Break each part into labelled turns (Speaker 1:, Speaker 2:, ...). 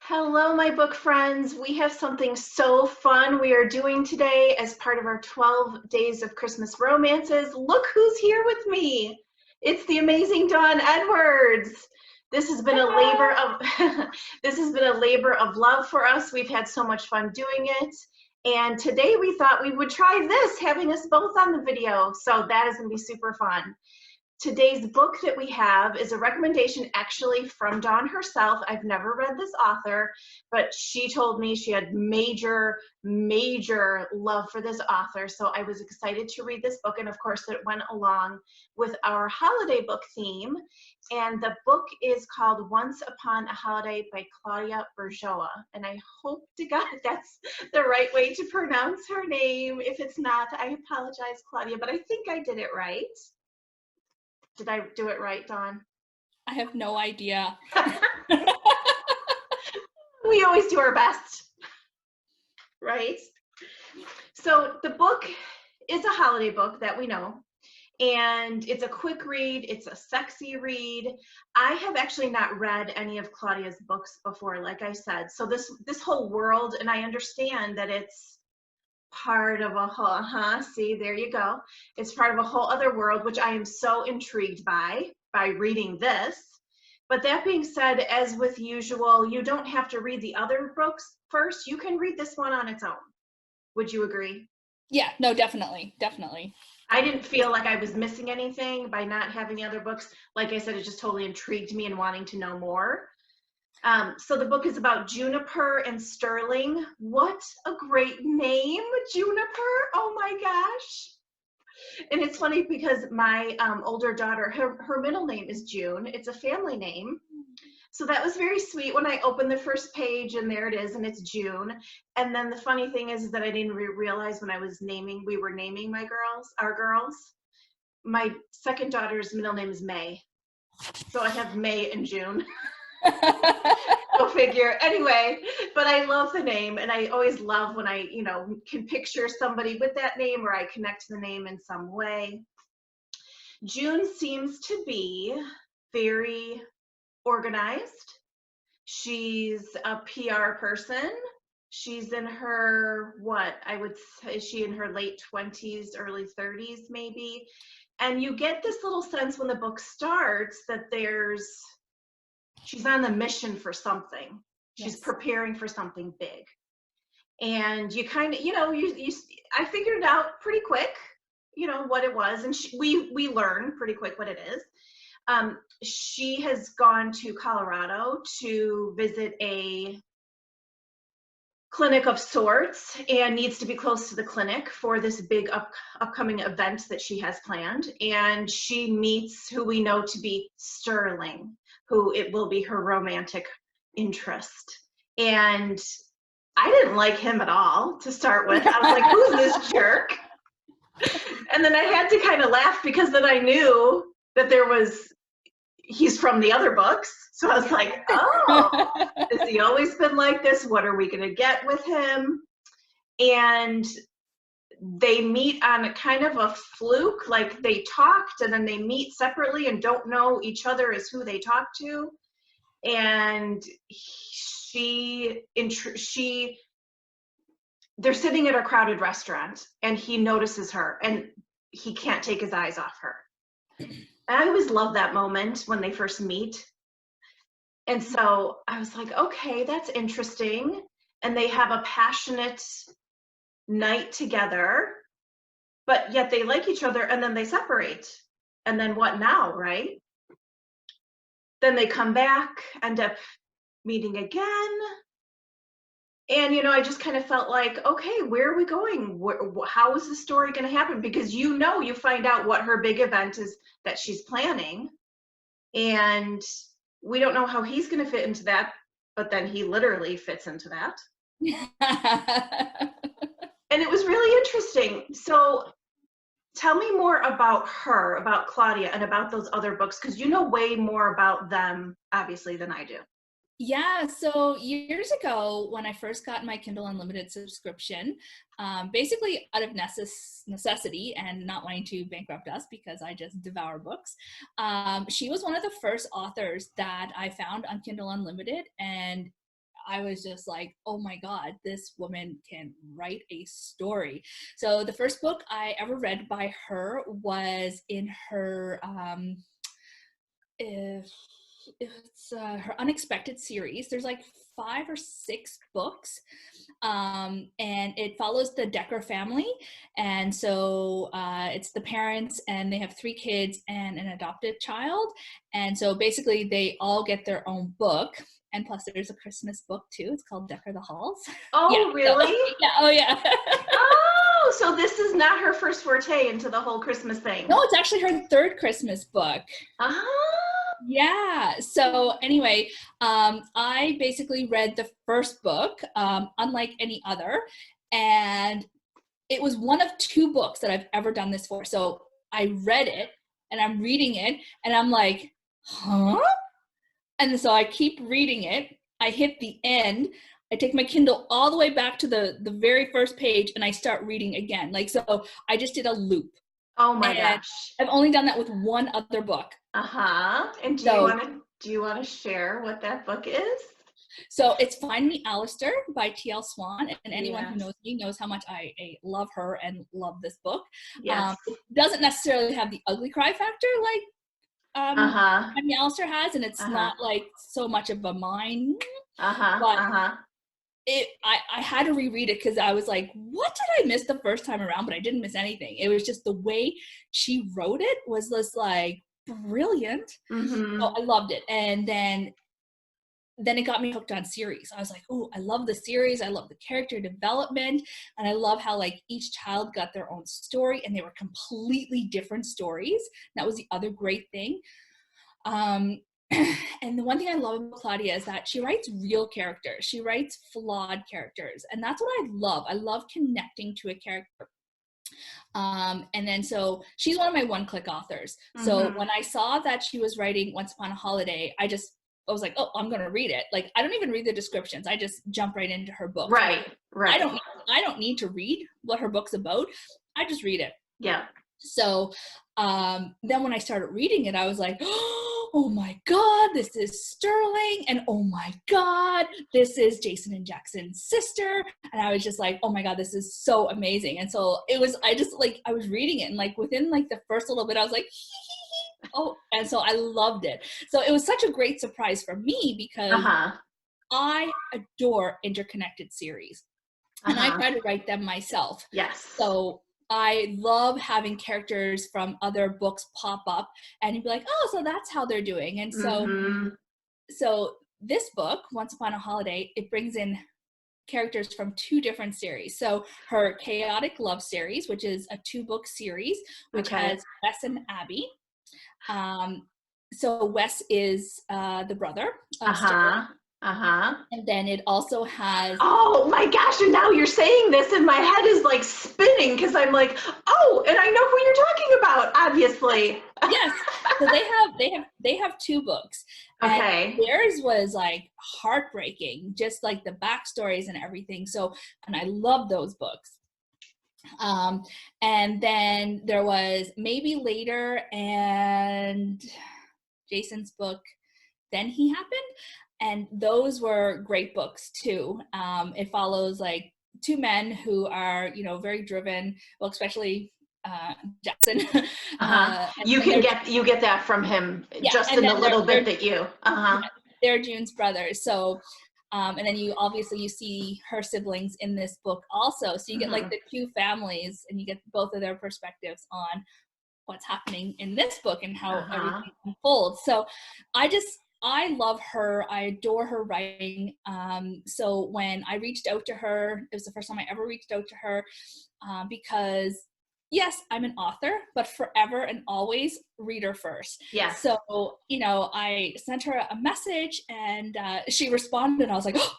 Speaker 1: Hello, my book friends. We have something so fun we are doing today as part of our 12 Days of Christmas Romances. Look who's here with me. It's the amazing Dawn Edwards. This has been a labor of this has been a labor of love for us. We've had so much fun doing it. And today we thought we would try this, having us both on the video. So that is going to be super fun. Today's book that we have is a recommendation actually from Dawn herself. I've never read this author, but she told me she had major love for this author. So I was excited to read this book. And of course it went along with our holiday book theme. And the book is called Once Upon a Holiday by Claudia Burgoa. And I hope to God that's the right way to pronounce her name. If it's not, I apologize, Claudia, but I think I did it right. Did I do it right, Dawn?
Speaker 2: I have no idea.
Speaker 1: We always do our best, right? So the book is a holiday book that we know, and it's a quick read. It's a sexy read. I have actually not read any of Claudia's books before, like I said. So this whole world, and I understand that it's part of a whole, see, there you go. It's part of a whole other world, which I am so intrigued by reading this. But that being said, as with usual, you don't have to read the other books first. You can read this one on its own. Would you agree?
Speaker 2: Yeah, no, definitely.
Speaker 1: I didn't feel like I was missing anything by not having the other books. Like I said, it just totally intrigued me and wanting to know more. So the book is about Juniper and Sterling. What a great name, Juniper. Oh my gosh. And it's funny because my older daughter, her middle name is June. It's a family name. So that was very sweet when I opened the first page and there it is and it's June. And then the funny thing is that I didn't realize when we were naming our girls. My second daughter's middle name is May. So I have May and June. Go figure. Anyway, but I love the name, and I always love when I, can picture somebody with that name or I connect to the name in some way. June seems to be very organized. She's a PR person. She's in her, is she in her late 20s, early 30s maybe? And you get this little sense when the book starts that she's on the mission for something. She's preparing for something big. And you kind of, I figured it out pretty quick, what it was. And we learn pretty quick what it is. She has gone to Colorado to visit a clinic of sorts and needs to be close to the clinic for this big upcoming event that she has planned. And she meets who we know to be Sterling, who it will be her romantic interest. And I didn't like him at all to start with. I was like, who's this jerk? And then I had to kind of laugh because then I knew that he's from the other books. So I was like, oh, has he always been like this? What are we going to get with him? And they meet on a kind of a fluke, like they talked and then they meet separately and don't know each other as who they talk to. And they're sitting at a crowded restaurant and he notices her and he can't take his eyes off her. I always love that moment when they first meet. And so I was like, okay, that's interesting. And they have a passionate night together, but yet they like each other and then they separate. And then what now, right? Then they come back, end up meeting again. And, I just kind of felt like, okay, where are we going? How is the story going to happen? Because you find out what her big event is that she's planning. And we don't know how he's going to fit into that, but then he literally fits into that. And it was really interesting. So tell me more about her, about Claudia, and about those other books, because you know way more about them, obviously, than I do.
Speaker 2: Yeah, so years ago, when I first got my Kindle Unlimited subscription, basically out of necessity and not wanting to bankrupt us because I just devour books, she was one of the first authors that I found on Kindle Unlimited, and I was just like, oh my God, this woman can write a story. So the first book I ever read by her was in her if it's her Unexpected series. There's like 5 or 6 books, and it follows the Decker family. And so it's the parents, and they have 3 kids and an adopted child. And so basically they all get their own book. And plus there's a Christmas book too. It's called Decker the Halls.
Speaker 1: Oh, really?
Speaker 2: Yeah, oh yeah.
Speaker 1: Oh, so this is not her first forte into the whole Christmas thing.
Speaker 2: No, it's actually her 3rd Christmas book.
Speaker 1: Ah.
Speaker 2: Yeah. So anyway, I basically read the first book, unlike any other, and it was one of 2 books that I've ever done this for. So I read it, and I'm reading it, and I'm like, huh? And so I keep reading it. I hit the end. I take my Kindle all the way back to the very first page, and I start reading again. Like, so I just did a loop.
Speaker 1: Oh my
Speaker 2: And
Speaker 1: gosh.
Speaker 2: I've only done that with one other book.
Speaker 1: Uh-huh. And do you want to share what that book is?
Speaker 2: So it's Find Me Alistair by T.L. Swan, and anyone who
Speaker 1: Yes.
Speaker 2: knows me knows how much I love her and love this book.
Speaker 1: Yes.
Speaker 2: It doesn't necessarily have the ugly cry factor like
Speaker 1: Uh-huh.
Speaker 2: Find Me Alistair has, and it's
Speaker 1: Uh-huh.
Speaker 2: not like so much of a mine.
Speaker 1: Uh-huh.
Speaker 2: But
Speaker 1: Uh-huh.
Speaker 2: I had to reread it because I was like, what did I miss the first time around? But I didn't miss anything. It was just the way she wrote it was just like brilliant.
Speaker 1: Mm-hmm.
Speaker 2: So I loved it. And then it got me hooked on series. I was like, oh, I love the series. I love the character development. And I love how like each child got their own story, and they were completely different stories. That was the other great thing. And the one thing I love about Claudia is that she writes real characters. She writes flawed characters. And that's what I love. I love connecting to a character. And then so she's one of my one-click authors. So when I saw that she was writing Once Upon a Holiday, I was like, oh, I'm gonna read it. Like, I don't even read the descriptions. I just jump right into her book.
Speaker 1: Right.
Speaker 2: I don't need to read what her book's about. I just read it.
Speaker 1: Yeah.
Speaker 2: So then when I started reading it, I was like, oh my God, this is Sterling. And oh my God, this is Jason and Jackson's sister. And I was just like, oh my God, this is so amazing. And so I was reading it, and like within like the first little bit, I was like, oh, and so I loved it. So it was such a great surprise for me because I adore interconnected series, and I try to write them myself.
Speaker 1: Yes.
Speaker 2: So I love having characters from other books pop up, and you'd be like, oh, so that's how they're doing. And so this book, Once Upon a Holiday, it brings in characters from 2 different series. So her Chaotic Love series, which is a 2-book series, which has Wes and Abby. So Wes is the brother of Sterling. And then it also has...
Speaker 1: Oh my gosh, and now you're saying this and my head is like spinning because I'm like, oh, and I know who you're talking about, obviously.
Speaker 2: Yes. So they have 2 books.
Speaker 1: Okay.
Speaker 2: And theirs was like heartbreaking, just like the backstories and everything. So, and I love those books. And then there was Maybe Later and Jason's book, Then He Happened. And those were great books too. It follows like 2 men who are, very driven. Well, especially Jackson.
Speaker 1: You get that from him, just in the little bit that you.
Speaker 2: They're June's brothers. So, and then you see her siblings in this book also. So you get like the 2 families, and you get both of their perspectives on what's happening in this book and how everything unfolds. So I love her. I adore her writing. So when I reached out to her, it was the first time I ever reached out to her, because yes, I'm an author, but forever and always reader first.
Speaker 1: Yes.
Speaker 2: So, I sent her a message, and she responded, and I was like, oh!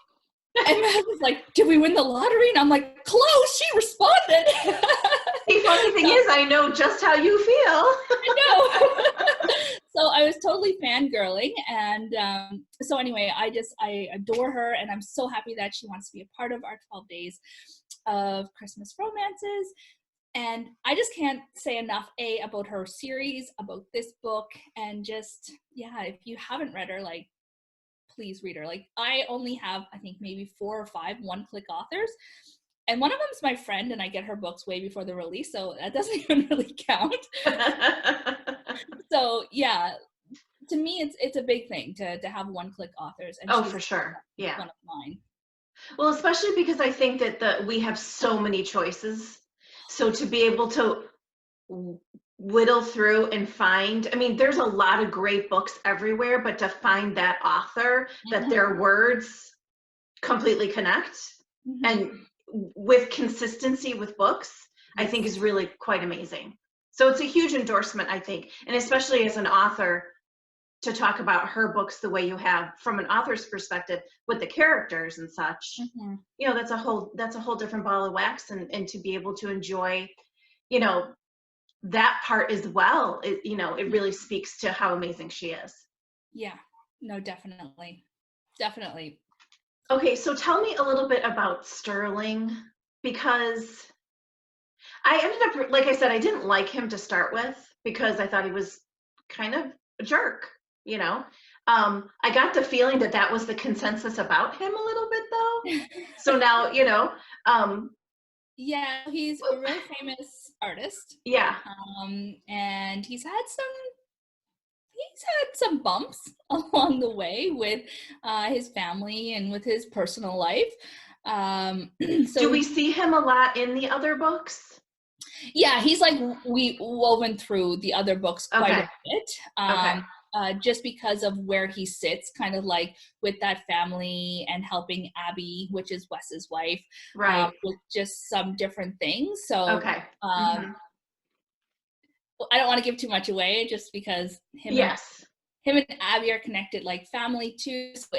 Speaker 2: And I was like, did we win the lottery? And I'm like, close, she responded.
Speaker 1: The funny thing is, I know just how you feel.
Speaker 2: I know. So I was totally fangirling. And so anyway, I adore her, and I'm so happy that she wants to be a part of our 12 days of Christmas romances. And I just can't say enough, about her series, about this book, and just, if you haven't read her, like, please read her. Like, I only have, I think, maybe 4 or 5 one-click authors. And one of them is my friend, and I get her books way before the release, so that doesn't even really count. So yeah, to me, it's a big thing to have one-click authors, and
Speaker 1: Oh,
Speaker 2: she's
Speaker 1: for sure. Yeah.
Speaker 2: one of mine.
Speaker 1: Well, especially because I think that we have so many choices. So to be able to whittle through and find, I mean, there's a lot of great books everywhere, but to find that author that their words completely connect and with consistency with books, I think is really quite amazing. So it's a huge endorsement, I think, and especially as an author, to talk about her books the way you have from an author's perspective with the characters and such. You know, that's a whole different ball of wax, and to be able to enjoy, you know, that part as well, it really speaks to how amazing she is.
Speaker 2: Yeah, no, definitely.
Speaker 1: Okay, so tell me a little bit about Sterling, because I ended up, like I said, I didn't like him to start with because I thought he was kind of a jerk, you know. I got the feeling that was the consensus about him a little bit, though. So now,
Speaker 2: yeah, he's a really famous artist.
Speaker 1: Yeah.
Speaker 2: And he's had some bumps along the way with his family and with his personal life. So
Speaker 1: do we see him a lot in the other books?
Speaker 2: Yeah, he's like we woven through the other books quite a bit. Just because of where he sits, kind of like with that family and helping Abby, which is Wes's wife,
Speaker 1: right?
Speaker 2: With just some different things. So
Speaker 1: well,
Speaker 2: I don't want to give too much away, just because him and Abby are connected like family too. So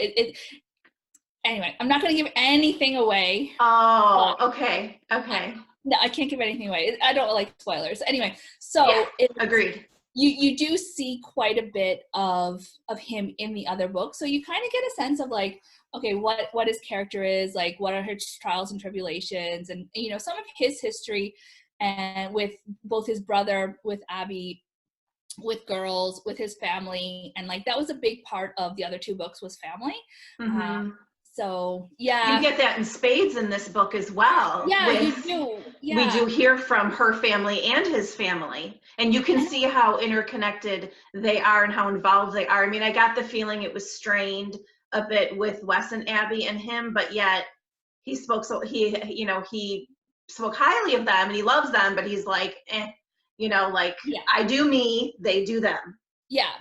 Speaker 2: anyway, I'm not going to give anything away.
Speaker 1: Oh, okay.
Speaker 2: No, I can't give anything away. I don't like spoilers. Anyway, so
Speaker 1: agreed.
Speaker 2: You do see quite a bit of him in the other books, so you kind of get a sense of like, okay, what his character is like, what are his trials and tribulations, and some of his history, and with both his brother, with Abby, with girls, with his family, and like that was a big part of the other 2 books, was family. So yeah,
Speaker 1: you get that in spades in this book as well.
Speaker 2: Yeah, you do. Yeah.
Speaker 1: We do hear from her family and his family, and you can see how interconnected they are and how involved they are. I mean, I got the feeling it was strained a bit with Wes and Abby and him, but yet he spoke he spoke highly of them and he loves them, but he's like, I do me, they do them.
Speaker 2: Yeah,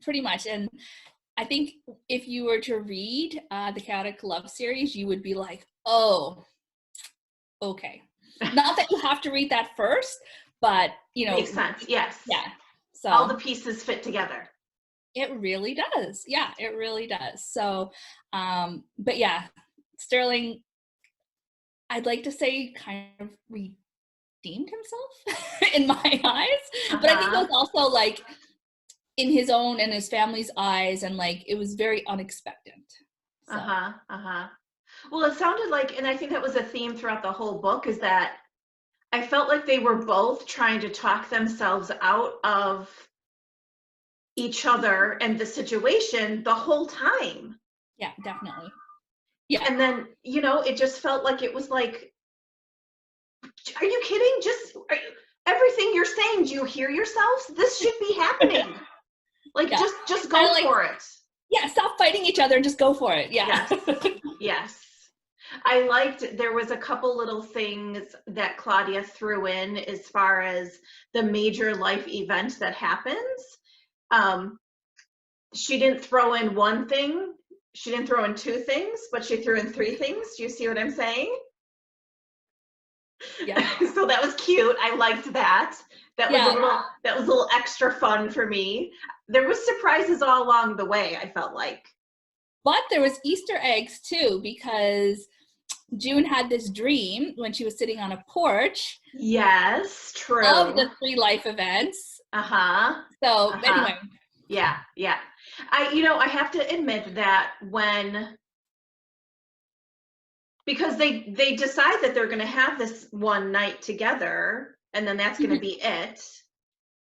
Speaker 2: pretty much. And I think if you were to read the Chaotic Love series, you would be like, oh, okay. Not that you have to read that first, but,
Speaker 1: Makes sense, yes.
Speaker 2: Yeah. So
Speaker 1: all the pieces fit together.
Speaker 2: It really does. Yeah, it really does. So, but yeah, Sterling, I'd like to say kind of redeemed himself in my eyes. But I think it was also like, in his own and his family's eyes, and like it was very unexpected. So.
Speaker 1: Well, it sounded like, and I think that was a theme throughout the whole book, is that I felt like they were both trying to talk themselves out of each other and the situation the whole time.
Speaker 2: Yeah, definitely. Yeah.
Speaker 1: And then, it just felt like it was like, are you kidding? Everything you're saying, do you hear yourselves? This should be happening. Like, just go for it.
Speaker 2: Yeah, stop fighting each other and just go for it. Yeah.
Speaker 1: Yes. I liked, there was a couple little things that Claudia threw in as far as the major life event that happens. She didn't throw in one thing. She didn't throw in 2 things, but she threw in 3 things. Do you see what I'm saying?
Speaker 2: Yeah.
Speaker 1: So that was cute. I liked that. That was a little extra fun for me. There was surprises all along the way, I felt like.
Speaker 2: But there was Easter eggs too, because June had this dream when she was sitting on a porch.
Speaker 1: Yes, true.
Speaker 2: Of the 3 life events. So anyway.
Speaker 1: Yeah. I have to admit that because they decide that they're going to have this one night together, and then that's going to be it.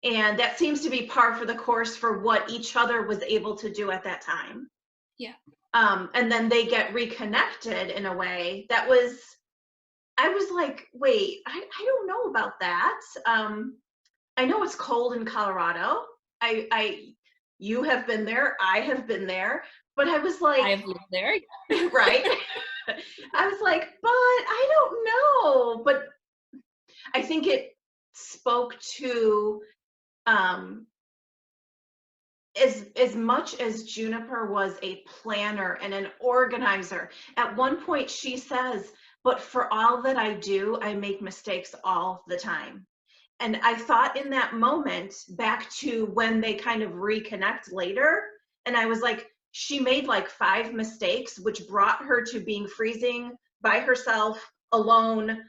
Speaker 1: And that seems to be par for the course for what each other was able to do at that time.
Speaker 2: Yeah.
Speaker 1: And then they get reconnected in a way that was, I was like, wait, I don't know about that. I know it's cold in Colorado. You have been there, I have been there, but I was like,
Speaker 2: I have lived there.
Speaker 1: right? I was like, but I don't know. But I think it spoke to, as much as Juniper was a planner and an organizer, at one point she says, but for all that I do, I make mistakes all the time. And I thought in that moment back to when they kind of reconnect later, and I was like, she made like 5 mistakes, which brought her to being freezing by herself, alone,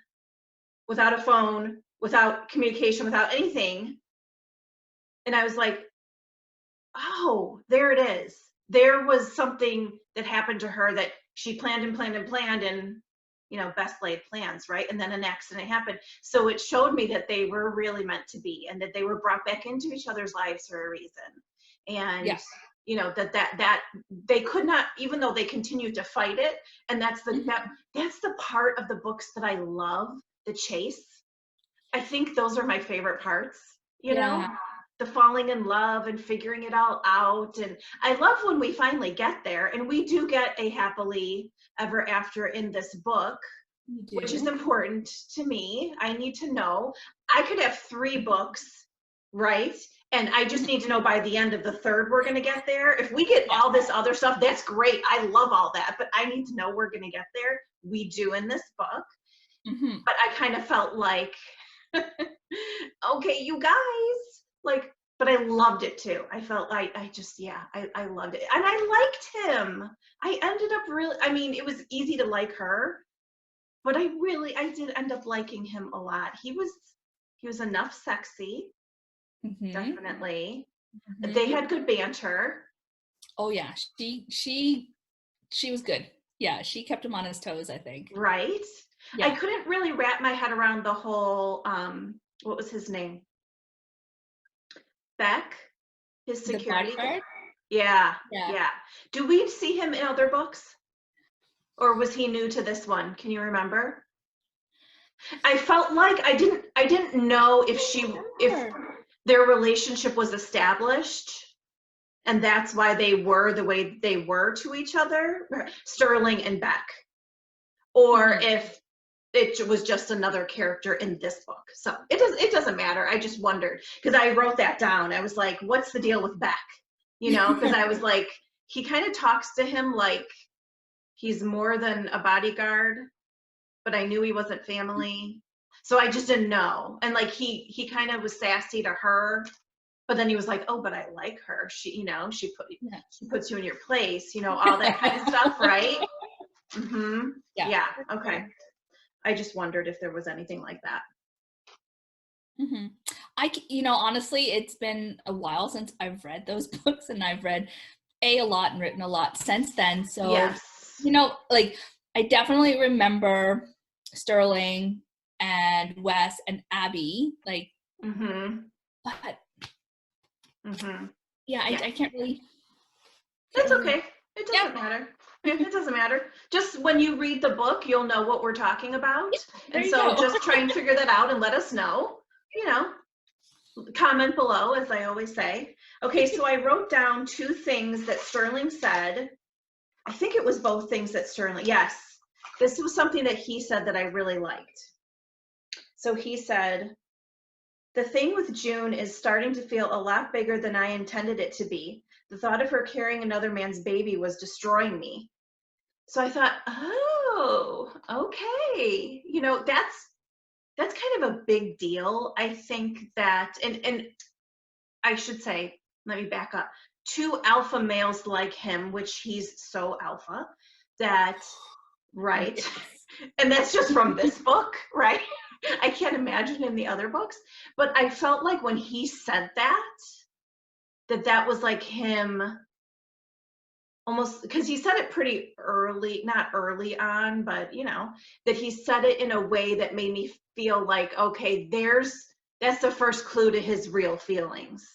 Speaker 1: without a phone, without communication, without anything. And I was like, oh, there it is. There was something that happened to her that she planned and planned and planned, and best laid plans, right? And then an accident happened. So it showed me that they were really meant to be, and that they were brought back into each other's lives for a reason. And
Speaker 2: Yeah.
Speaker 1: that they could not, even though they continued to fight it. And that's the that's the part of the books that I love, the chase. I think those are my favorite parts,
Speaker 2: Yeah.
Speaker 1: the falling in love and figuring it all out. And I love when we finally get there, and we do get a happily ever after in this book, which is important to me. I need to know. I could have 3 books, right? And I just need to know by the end of the 3rd we're going to get there. If we get all this other stuff, that's great. I love all that, but I need to know we're going to get there. We do in this book. But I kind of felt like, okay, you guys, like, but I loved it too. I felt like I loved it. And I liked him. I ended up really, I mean, it was easy to like her, but I did end up liking him a lot. He was enough sexy, definitely. They had good banter.
Speaker 2: Oh yeah, she was good. Yeah, she kept him on his toes, I think.
Speaker 1: Right?
Speaker 2: Yeah.
Speaker 1: I couldn't really wrap my head around the whole, what was his name? Beck? His security guard? Yeah. Do we see him in other books? Or was he new to this one? Can you remember? I felt like I didn't know if their relationship was established, and that's why they were the way they were to each other, Sterling and Beck, or if it was just another character in this book. So it doesn't matter. I just wondered, because I wrote that down. I was like, what's the deal with Beck? Because I was like, he kind of talks to him like he's more than a bodyguard, but I knew he wasn't family. So I just didn't know. And like he kind of was sassy to her, but then he was like, oh, but I like her. She puts you in your place, all that kind of stuff, right? Yeah. Okay. I just wondered if there was anything like that.
Speaker 2: Honestly, it's been a while since I've read those books, and I've read a lot and written a lot since then. So,
Speaker 1: yes.
Speaker 2: Like I definitely remember Sterling and Wes and Abby, like, but I can't really.
Speaker 1: That's okay. It doesn't matter. It doesn't matter. Just when you read the book, you'll know what we're talking about. And so just try and figure that out and let us know. Comment below, as I always say. Okay, so I wrote down 2 things that Sterling said. I think it was both things that Sterling, yes. This was something that he said that I really liked. So he said, the thing with June is starting to feel a lot bigger than I intended it to be. The thought of her carrying another man's baby was destroying me. So I thought, oh, okay. That's kind of a big deal. I think that, and I should say, let me back up. 2 alpha males like him, which he's so alpha, that, right? And that's just from this book, right? I can't imagine in the other books. But I felt like when he said that was like him almost, because he said it pretty early, not early on, but that he said it in a way that made me feel like, okay, that's the first clue to his real feelings.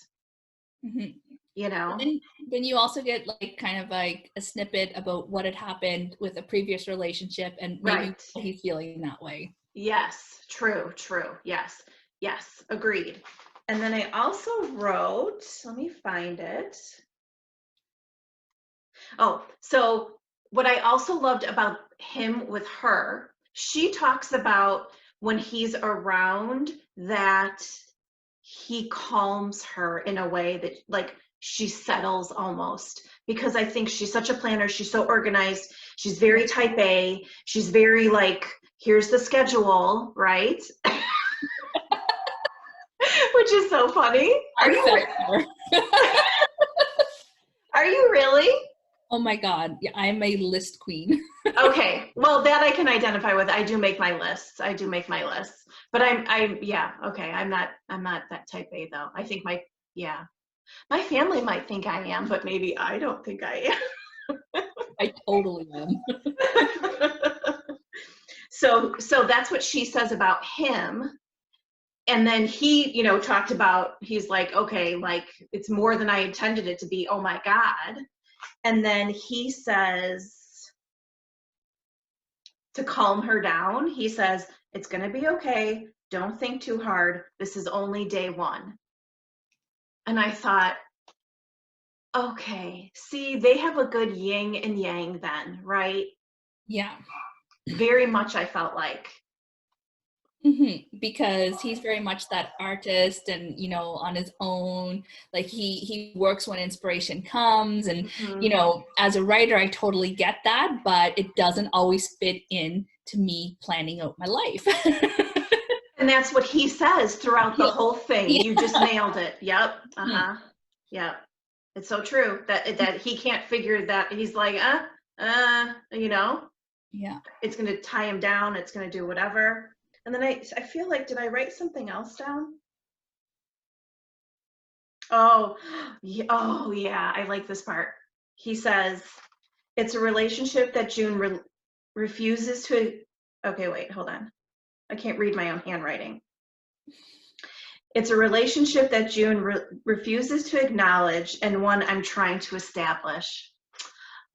Speaker 1: you know?
Speaker 2: Then you also get like kind of like a snippet about what had happened with a previous relationship and maybe
Speaker 1: Right.
Speaker 2: why he's feeling that way.
Speaker 1: Yes, true, true. Yes, yes, agreed. And then I also wrote, let me find it. Oh, so what I also loved about him with her, she talks about when he's around that he calms her in a way that like she settles almost, because I think she's such a planner. She's so organized. She's very type A. She's very like, here's the schedule, right? Which is so funny. Are you are you really?
Speaker 2: Oh my God. Yeah, I'm a list queen.
Speaker 1: Okay. Well, that I can identify with. I do make my lists. I do make my lists. But yeah, okay. I'm not that type A though. I think yeah. My family might think I am, but maybe I don't think I
Speaker 2: I totally am.
Speaker 1: am. So that's what she says about him. And then he, talked about, he's like, okay, like it's more than I intended it to be. Oh my God. And then he says, to calm her down, he says, it's going to be okay. Don't think too hard. This is only day one. And I thought, okay, see, they have a good yin and yang then, right?
Speaker 2: Yeah.
Speaker 1: Very much, I felt like.
Speaker 2: Because he's very much that artist and, on his own, like he works when inspiration comes. And, as a writer, I totally get that, but it doesn't always fit in to me planning out my life.
Speaker 1: And that's what he says throughout the whole thing.
Speaker 2: Yeah.
Speaker 1: You just nailed it. Yep. Uh-huh. Yep. It's so true that he can't figure that. He's like,
Speaker 2: Yeah.
Speaker 1: it's going to tie him down. It's going to do whatever. And then I feel like, did I write something else down? Oh, yeah. I like this part. He says, it's a relationship that June refuses to. Okay, wait, hold on. I can't read my own handwriting. It's a relationship that June refuses to acknowledge and one I'm trying to establish.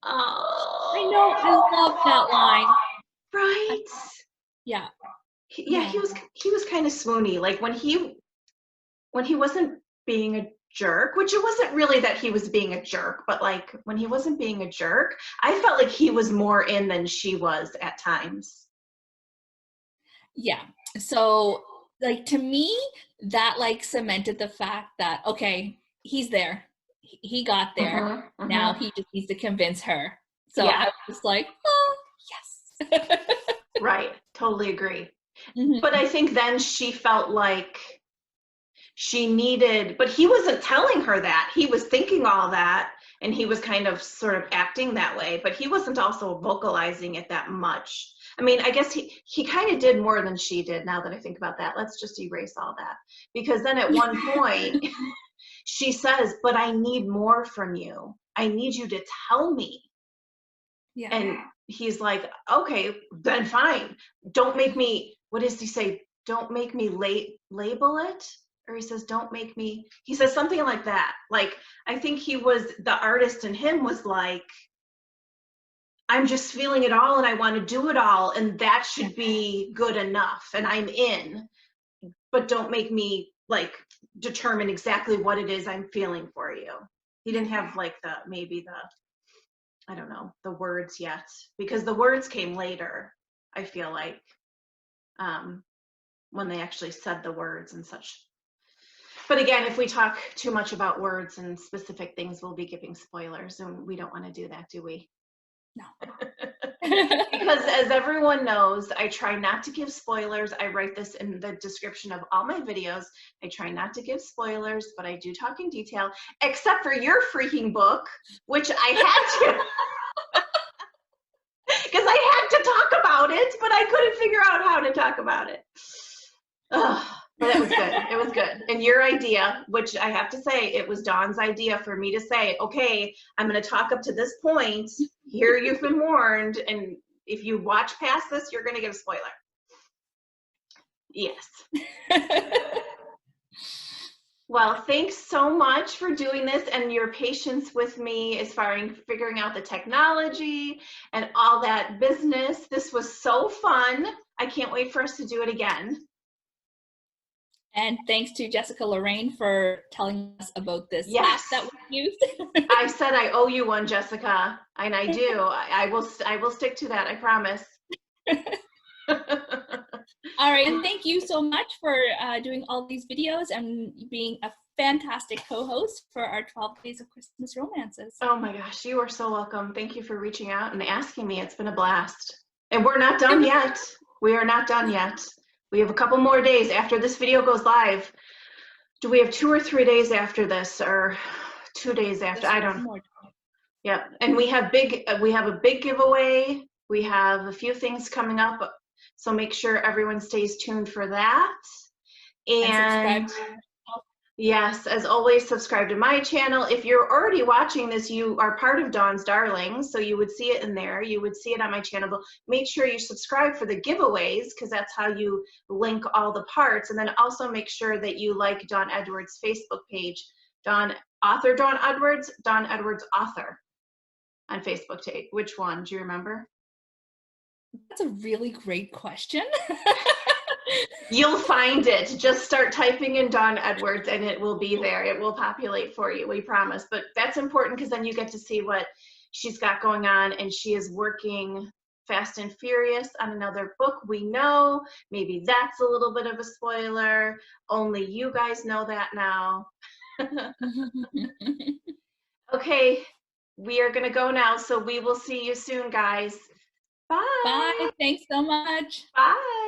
Speaker 1: Oh,
Speaker 2: I know. I love that line.
Speaker 1: Right?
Speaker 2: Yeah.
Speaker 1: Yeah, he was kind of swoony. Like when he wasn't being a jerk, which it wasn't really that he was being a jerk, but like when he wasn't being a jerk, I felt like he was more in than she was at times.
Speaker 2: Yeah. So like to me, that like cemented the fact that, okay, he's there. He got there. Now he just needs to convince her. So
Speaker 1: Yeah.
Speaker 2: I was like, oh, yes.
Speaker 1: Right. Totally agree. But I think then she felt like she needed, but he wasn't telling her that. He was thinking all that and he was kind of sort of acting that way, but he wasn't also vocalizing it that much. I mean, I guess he kind of did more than she did now that I think about that. Let's just erase all that. Because then at one point she says, but I need more from you. I need you to tell me.
Speaker 2: Yeah.
Speaker 1: And he's like, okay, then fine. Don't make me, what does he say? Don't make me label it. Or he says, don't make me, he says something like that. Like, I think the artist in him was like, I'm just feeling it all and I want to do it all. And that should be good enough. And I'm in, but don't make me like determine exactly what it is I'm feeling for you. He didn't have like I don't know, the words yet, because the words came later, I feel like, when they actually said the words and such. But again, if we talk too much about words and specific things, we'll be giving spoilers, and we don't want to do that, do we?
Speaker 2: No.
Speaker 1: Because as everyone knows, I try not to give spoilers. I write this in the description of all my videos. I try not to give spoilers, but I do talk in detail, except for your freaking book, which I had to. Because I had to talk about it, but I couldn't figure out how to talk about it. But it was good. It was good. And your idea, which I have to say, it was Dawn's idea for me to say, okay, I'm going to talk up to this point. Here, you've been warned. And if you watch past this, you're going to get a spoiler. Yes. Well, thanks so much for doing this and your patience with me as far as figuring out the technology and all that business. This was so fun. I can't wait for us to do it again.
Speaker 2: And thanks to Jessica Lorraine for telling us about this app
Speaker 1: Yes.
Speaker 2: that we used.
Speaker 1: I said I owe you one, Jessica, and I do. I will stick to that, I promise.
Speaker 2: All right, and thank you so much for doing all these videos and being a fantastic co-host for our 12 Days of Christmas Romances.
Speaker 1: Oh my gosh, you are so welcome. Thank you for reaching out and asking me. It's been a blast. And we're not done yet. We are not done yet. We have a couple more days after this video goes live. Do we have 2 or 3 days after this, or 2 days after? I don't know. Yeah, and we have a big giveaway. We have a few things coming up, so make sure everyone stays tuned for that. And
Speaker 2: subscribe.
Speaker 1: Yes, as always, subscribe to my channel. If you're already watching this, you are part of Dawn's Darlings, so you would see it in there. You would see it on my channel. But make sure you subscribe for the giveaways, because that's how you link all the parts. And then also make sure that you like Dawn Edwards' Facebook page, Dawn Edwards, Dawn Edwards author on Facebook. Which one? Do you remember?
Speaker 2: That's a really great question.
Speaker 1: You'll find it. Just start typing in Dawn Edwards and it will be there. It will populate for you, we promise. But that's important because then you get to see what she's got going on, and she is working fast and furious on another book. We know, maybe that's a little bit of a spoiler. Only you guys know that now. Okay, we are going to go now, so we will see you soon, guys. Bye.
Speaker 2: Bye. Thanks so much.
Speaker 1: Bye.